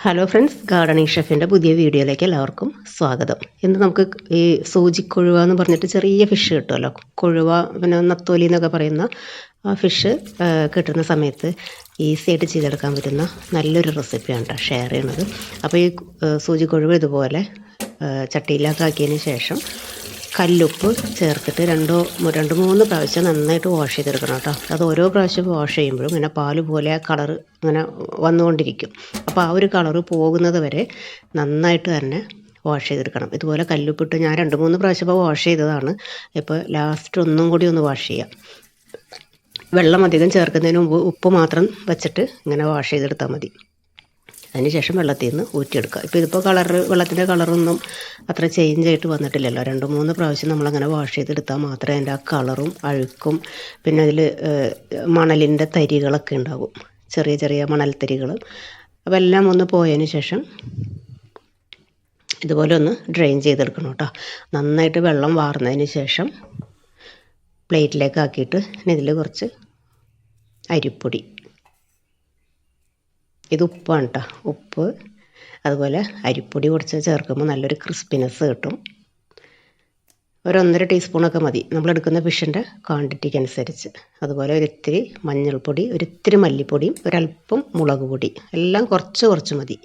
Hello friends, gardening ഷെഫിൻ്റെ പുതിയ വീഡിയോയിലേക്ക് എല്ലാവർക്കും സ്വാഗതം. ഇന്ന് നമുക്ക് ഈ സൂചിക്കൊഴുവ എന്ന് പറഞ്ഞിട്ട് ചെറിയ ഫിഷ് കിട്ടുമല്ലോ, കൊഴുവ പിന്നെ നത്തോലി എന്നൊക്കെ പറയുന്ന ആ ഫിഷ് കിട്ടുന്ന സമയത്ത് ഈസി ആയിട്ട് ചെയ്തെടുക്കാൻ പറ്റുന്ന നല്ലൊരു റെസിപ്പിയാണ് കേട്ടോ ഷെയർ ചെയ്യണത്. അപ്പോൾ ഈ സൂചിക്കൊഴുവ ഇതുപോലെ ചട്ടിയിലൊക്കെ ആക്കിയതിന് ശേഷം കല്ലുപ്പ് ചേർത്തിട്ട് രണ്ട് മൂന്ന് പ്രാവശ്യം നന്നായിട്ട് വാഷ് ചെയ്തെടുക്കണം കേട്ടോ. അത് ഓരോ പ്രാവശ്യം വാഷ് ചെയ്യുമ്പോഴും ഇങ്ങനെ പാല് പോലെ കളറ് ഇങ്ങനെ വന്നുകൊണ്ടിരിക്കും. അപ്പോൾ ആ ഒരു കളറ് പോകുന്നത് വരെ നന്നായിട്ട് തന്നെ വാഷ് ചെയ്തെടുക്കണം. ഇതുപോലെ കല്ലുപ്പിട്ട് ഞാൻ 2-3 പ്രാവശ്യം ഇപ്പോൾ വാഷ് ചെയ്തതാണ്. ഇപ്പോൾ ലാസ്റ്റ് ഒന്നും കൂടി ഒന്ന് വാഷ് ചെയ്യാം. വെള്ളം അധികം ചേർക്കുന്നതിന് മുമ്പ് ഉപ്പ് മാത്രം വെച്ചിട്ട് ഇങ്ങനെ വാഷ് ചെയ്തെടുത്താൽ മതി. അതിനുശേഷം വെള്ളത്തിൽ നിന്ന് ഊറ്റിയെടുക്കുക. ഇപ്പോൾ ഇതിപ്പോൾ വെള്ളത്തിൻ്റെ കളറൊന്നും അത്ര ചേഞ്ച് ആയിട്ട് വന്നിട്ടില്ലല്ലോ. 2-3 പ്രാവശ്യം നമ്മളങ്ങനെ വാഷ് ചെയ്തെടുത്താൽ മാത്രമേ അതിൻ്റെ ആ കളറും അഴുക്കും പിന്നെ അതിൽ മണലിൻ്റെ തരികളൊക്കെ ഉണ്ടാകും, ചെറിയ ചെറിയ മണൽത്തരികൾ. അപ്പോൾ എല്ലാം ഒന്ന് പോയതിന് ശേഷം ഇതുപോലെ ഒന്ന് ഡ്രെയിൻ ചെയ്തെടുക്കണം കേട്ടോ. നന്നായിട്ട് വെള്ളം വാർന്നതിന് ശേഷം പ്ലേറ്റിലേക്ക് ആക്കിയിട്ട് ഇതിൽ കുറച്ച് അരിപ്പൊടി, ഇത് ഉപ്പാണ് കേട്ടോ, ഉപ്പ് അതുപോലെ അരിപ്പൊടി കുറച്ച് ചേർക്കുമ്പോൾ നല്ലൊരു ക്രിസ്പിനെസ് കിട്ടും. 1-1.5 ടീസ്പൂണൊക്കെ മതി നമ്മളെടുക്കുന്ന ഫിഷിൻ്റെ ക്വാണ്ടിറ്റിക്ക് അനുസരിച്ച്. അതുപോലെ ഒരിത്തിരി മഞ്ഞൾപ്പൊടി, ഒരിത്തിരി മല്ലിപ്പൊടിയും ഒരല്പം മുളക് പൊടി, എല്ലാം കുറച്ച് മതി.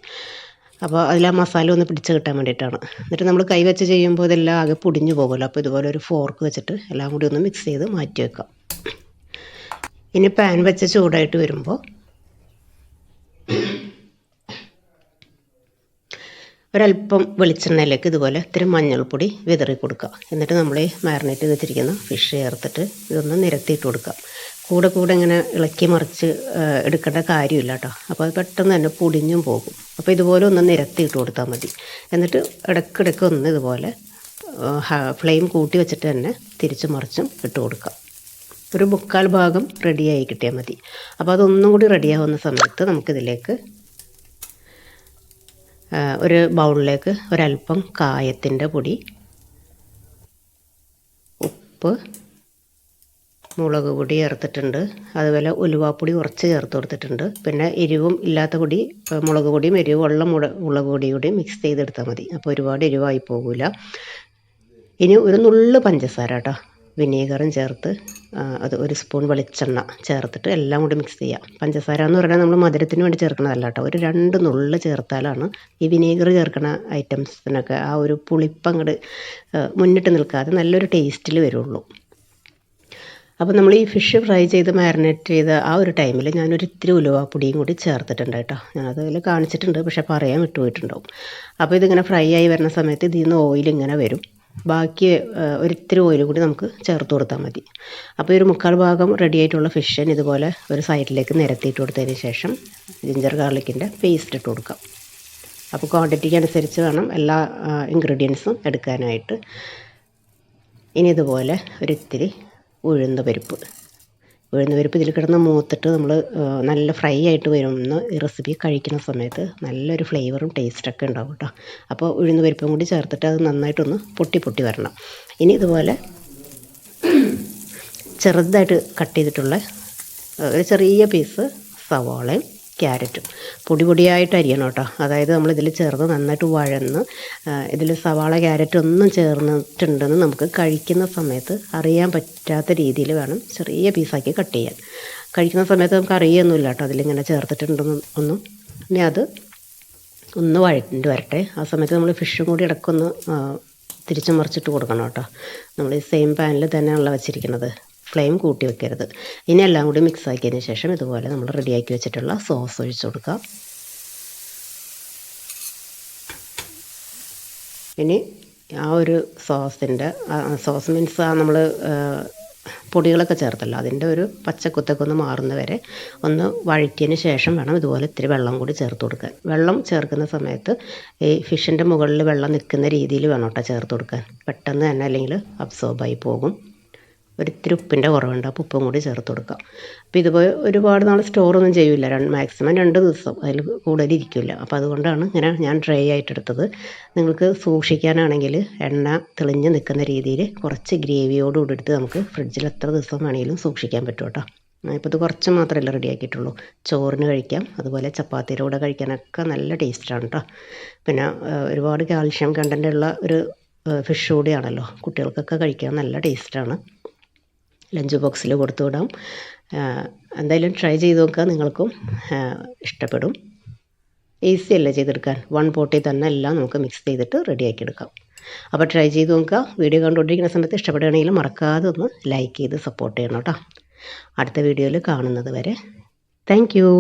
അപ്പോൾ അതിൽ ആ മസാല ഒന്ന് പിടിച്ച് കിട്ടാൻ വേണ്ടിയിട്ടാണ്. എന്നിട്ട് നമ്മൾ കൈ വെച്ച് ചെയ്യുമ്പോൾ ഇതെല്ലാം ആകെ പൊടിഞ്ഞു പോകുമല്ലോ. അപ്പോൾ ഇതുപോലെ ഒരു ഫോർക്ക് വെച്ചിട്ട് എല്ലാം കൂടി ഒന്ന് മിക്സ് ചെയ്ത് മാറ്റി വെക്കാം. ഇനി പാൻ വെച്ച് ചൂടായിട്ട് വരുമ്പോൾ ഒരല്പം വെളിച്ചെണ്ണയിലേക്ക് ഇതുപോലെ ഇത്തിരി മഞ്ഞൾപ്പൊടി വിതറി കൊടുക്കുക. എന്നിട്ട് നമ്മൾ മാരിനേറ്റ് ചെയ്ത് വെച്ചിരിക്കുന്ന ഫിഷ് ചേർത്തിട്ട് ഇതൊന്ന് നിരത്തിയിട്ട് കൊടുക്കാം. കൂടെ ഇങ്ങനെ ഇളക്കി മറിച്ച് എടുക്കേണ്ട കാര്യമില്ല കേട്ടോ. അപ്പോൾ അത് പെട്ടെന്ന് തന്നെ പൊടിഞ്ഞും പോകും. അപ്പോൾ ഇതുപോലെ ഒന്ന് നിരത്തിയിട്ട് കൊടുത്താൽ മതി. എന്നിട്ട് ഇടയ്ക്കിടയ്ക്ക് ഒന്ന് ഇതുപോലെ ഫ്ലെയിം കൂട്ടി വെച്ചിട്ട് തന്നെ തിരിച്ച് മറിച്ചും ഇട്ട് കൊടുക്കാം. ഒരു 3/4 ഭാഗം റെഡിയായി കിട്ടിയാൽ മതി. അപ്പോൾ അതൊന്നും കൂടി റെഡിയാവുന്ന സമയത്ത് നമുക്കിതിലേക്ക് ഒരു ബൗളിലേക്ക് ഒരല്പം കായത്തിൻ്റെ പൊടി, ഉപ്പ്, മുളക് പൊടി ചേർത്തിട്ടുണ്ട്. അതുപോലെ ഉലുവാപ്പൊടി കുറച്ച് ചേർത്ത് കൊടുത്തിട്ടുണ്ട്. പിന്നെ എരിവും ഇല്ലാത്ത പൊടി, മുളക് പൊടിയും എരിവുള്ള മുളക് പൊടിയും മിക്സ് ചെയ്തെടുത്താൽ മതി. അപ്പോൾ ഒരുപാട് എരിവായി പോകില്ല. ഇനി ഒരു നുള്ളു പഞ്ചസാര കേട്ടോ, വിനീഗറും ചേർത്ത് അത് 1 സ്പൂൺ വെളിച്ചെണ്ണ ചേർത്തിട്ട് എല്ലാം കൂടി മിക്സ് ചെയ്യാം. പഞ്ചസാര എന്ന് പറഞ്ഞാൽ നമ്മൾ മധുരത്തിന് വേണ്ടി ചേർക്കണതല്ല കേട്ടോ. ഒരു 2 നുള്ള് ചേർത്താലാണ് ഈ വിനീഗർ ചേർക്കുന്ന ഐറ്റംസിനൊക്കെ ആ ഒരു പുളിപ്പങ്ങട് മുന്നിട്ട് നിൽക്കാതെ നല്ലൊരു ടേസ്റ്റിൽ വരുള്ളൂ. അപ്പോൾ നമ്മൾ ഈ ഫിഷ് ഫ്രൈ ചെയ്ത് മാരിനേറ്റ് ചെയ്ത ആ ഒരു ടൈമിൽ ഞാനൊരു ഇത്തിരി ഉലുവാപ്പൊടിയും കൂടി ചേർത്തിട്ടുണ്ട് കേട്ടോ. ഞാനത് അതിൽ കാണിച്ചിട്ടുണ്ട്, പക്ഷേ പറയാൻ വിട്ടുപോയിട്ടുണ്ടാവും. അപ്പോൾ ഇതിങ്ങനെ ഫ്രൈ ആയി വരുന്ന സമയത്ത് ഇതിൽ നിന്ന് ഓയിൽ ഇങ്ങനെ വരും. ബാക്കി ഒരിത്തിരി ഓയിൽ കൂടി നമുക്ക് ചേർത്ത് കൊടുത്താൽ മതി. അപ്പോൾ ഒരു 3/4 ഭാഗം റെഡി ആയിട്ടുള്ള ഫിഷിന് ഇതുപോലെ ഒരു സൈഡിലേക്ക് നിരത്തിയിട്ട് കൊടുത്തതിന് ശേഷം ജിഞ്ചർ ഗാർലിക്കിൻ്റെ പേസ്റ്റ് ഇട്ട് കൊടുക്കാം. അപ്പോൾ ക്വാണ്ടിറ്റിക്ക് അനുസരിച്ച് വേണം എല്ലാ ഇൻഗ്രീഡിയൻസും എടുക്കാനായിട്ട്. ഇനി ഇതുപോലെ ഒരിത്തിരി ഉഴുന്ന പരിപ്പ് ഇതിൽ കിടന്ന് മൂത്തിട്ട് നമ്മൾ നല്ല ഫ്രൈ ആയിട്ട് വരുന്ന ഈ റെസിപ്പി കഴിക്കുന്ന സമയത്ത് നല്ലൊരു ഫ്ലേവറും ടേസ്റ്റൊക്കെ ഉണ്ടാവും കേട്ടോ. അപ്പോൾ ഉഴുന്ന പരിപ്പും കൂടി ചേർത്തിട്ട് അത് നന്നായിട്ടൊന്ന് പൊട്ടി വരണം. ഇനി ഇതുപോലെ ചെറുതായിട്ട് കട്ട് ചെയ്തിട്ടുള്ള ഒരു ചെറിയ പീസ് സവാളയും ക്യാരറ്റും പൊടിയായിട്ട് അരിയണം കേട്ടോ. അതായത് നമ്മളിതിൽ ചേർന്ന് നന്നായിട്ട് വഴന്ന് ഇതിൽ സവാള ക്യാരറ്റ് ഒന്നും ചേർന്നിട്ടുണ്ടെന്ന് നമുക്ക് കഴിക്കുന്ന സമയത്ത് അറിയാൻ പറ്റാത്ത രീതിയിൽ വേണം ചെറിയ പീസാക്കി കട്ട് ചെയ്യാൻ. കഴിക്കുന്ന സമയത്ത് നമുക്ക് അറിയൊന്നുമില്ല കേട്ടോ അതിലിങ്ങനെ ചേർത്തിട്ടുണ്ടെന്ന് ഒന്നും. ഇനി അത് ഒന്ന് വഴറ്റി വരട്ടെ. ആ സമയത്ത് നമ്മൾ ഫിഷും കൂടി ഇടയ്ക്കൊന്ന് തിരിച്ച് മറിച്ചിട്ട് കൊടുക്കണം കേട്ടോ. നമ്മൾ ഈ സെയിം പാനിൽ തന്നെയാണല്ലോ വെച്ചിരിക്കുന്നത്, ഫ്ലെയിം കൂട്ടി വെക്കരുത്. ഇനി എല്ലാം കൂടി മിക്സ് ആക്കിയതിന് ശേഷം ഇതുപോലെ നമ്മൾ റെഡിയാക്കി വെച്ചിട്ടുള്ള സോസ് ഒഴിച്ച് കൊടുക്കാം. ഇനി ആ ഒരു സോസ് മീൻസ് നമ്മൾ പൊടികളൊക്കെ ചേർത്തല്ലോ, അതിൻ്റെ ഒരു പച്ചക്കുത്തൊക്കെ ഒന്ന് മാറുന്നവരെ ഒന്ന് വഴറ്റിയതിന് ശേഷം വേണം ഇതുപോലെ ഇത്തിരി വെള്ളം കൂടി ചേർത്ത് കൊടുക്കാൻ. വെള്ളം ചേർക്കുന്ന സമയത്ത് ഈ ഫിഷിൻ്റെ മുകളിൽ വെള്ളം നിൽക്കുന്ന രീതിയിൽ വേണം കേട്ടോ ചേർത്ത് കൊടുക്കാൻ. പെട്ടെന്ന് തന്നെ അല്ലെങ്കിൽ അബ്സോർബായി പോകും. ഒരിത്തിരി ഉപ്പിൻ്റെ കുറവുണ്ട്, അപ്പോൾ ഉപ്പും കൂടി ചേർത്ത് കൊടുക്കാം. അപ്പോൾ ഇതുപോലെ ഒരുപാട് നാൾ സ്റ്റോറൊന്നും ചെയ്യില്ല, മാക്സിമം 2 ദിവസം, അതിൽ കൂടുതൽ ഇരിക്കില്ല. അപ്പോൾ അതുകൊണ്ടാണ് ഇങ്ങനെ ഞാൻ ഡ്രൈ ആയിട്ടെടുത്തത്. നിങ്ങൾക്ക് സൂക്ഷിക്കാനാണെങ്കിൽ എണ്ണ തെളിഞ്ഞ് നിൽക്കുന്ന രീതിയിൽ കുറച്ച് ഗ്രേവിയോടുകൂടി എടുത്ത് നമുക്ക് ഫ്രിഡ്ജിൽ എത്ര ദിവസം വേണമെങ്കിലും സൂക്ഷിക്കാൻ പറ്റും കേട്ടോ. ഇപ്പോൾ ഇത് കുറച്ച് മാത്രമല്ല റെഡിയാക്കിയിട്ടുള്ളൂ. ചോറിന് കഴിക്കാം, അതുപോലെ ചപ്പാത്തിയുടെ കൂടെ കഴിക്കാനൊക്കെ നല്ല ടേസ്റ്റാണ് കേട്ടോ. പിന്നെ ഒരുപാട് കാൽഷ്യം കണ്ടൻ്റുള്ള ഒരു ഫിഷ് കൂടിയാണല്ലോ, കുട്ടികൾക്കൊക്കെ കഴിക്കാൻ നല്ല ടേസ്റ്റാണ്. ലഞ്ച് ബോക്സിൽ കൊടുത്തു വിടാം. എന്തായാലും ട്രൈ ചെയ്ത് നോക്കുക, നിങ്ങൾക്കും ഇഷ്ടപ്പെടും. ഈസി അല്ലേ ചെയ്തെടുക്കാൻ. 1 പോട്ടിൽ തന്നെ എല്ലാം നമുക്ക് മിക്സ് ചെയ്തിട്ട് റെഡിയാക്കി എടുക്കാം. അപ്പോൾ ട്രൈ ചെയ്ത് നോക്കുക. വീഡിയോ കണ്ടുകൊണ്ടിരിക്കുന്ന സമയത്ത് ഇഷ്ടപ്പെടുകയാണെങ്കിൽ മറക്കാതെ ഒന്ന് ലൈക്ക് ചെയ്ത് സപ്പോർട്ട് ചെയ്യണം കേട്ടോ. അടുത്ത വീഡിയോയിൽ കാണുന്നത് വരെ താങ്ക് യു.